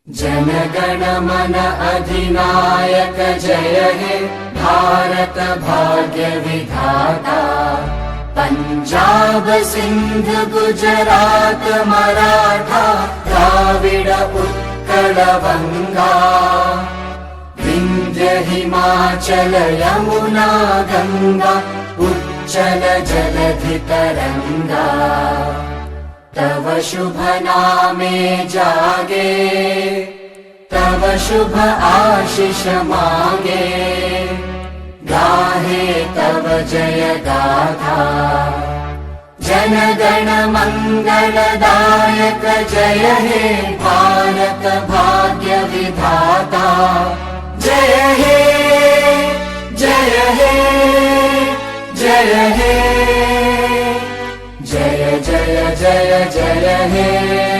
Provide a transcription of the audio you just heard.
जनगण मन अधिनायक जय हे भारत भाग्य विधाता। पंजाब सिंध गुजरात मराठा द्राविड उत्कल बंगा। विंध्य हिमाचल यमुना गंगा उच्चल जलधि तरंगा। तव शुभ नामे जागे तव शुभ आशीष मांगे। गाहे तव जय गाथा जनगण मंगलदायक जय हे भारत भाग्य विधाता। जय हे जय हे जय हे जय जय जय जय हे।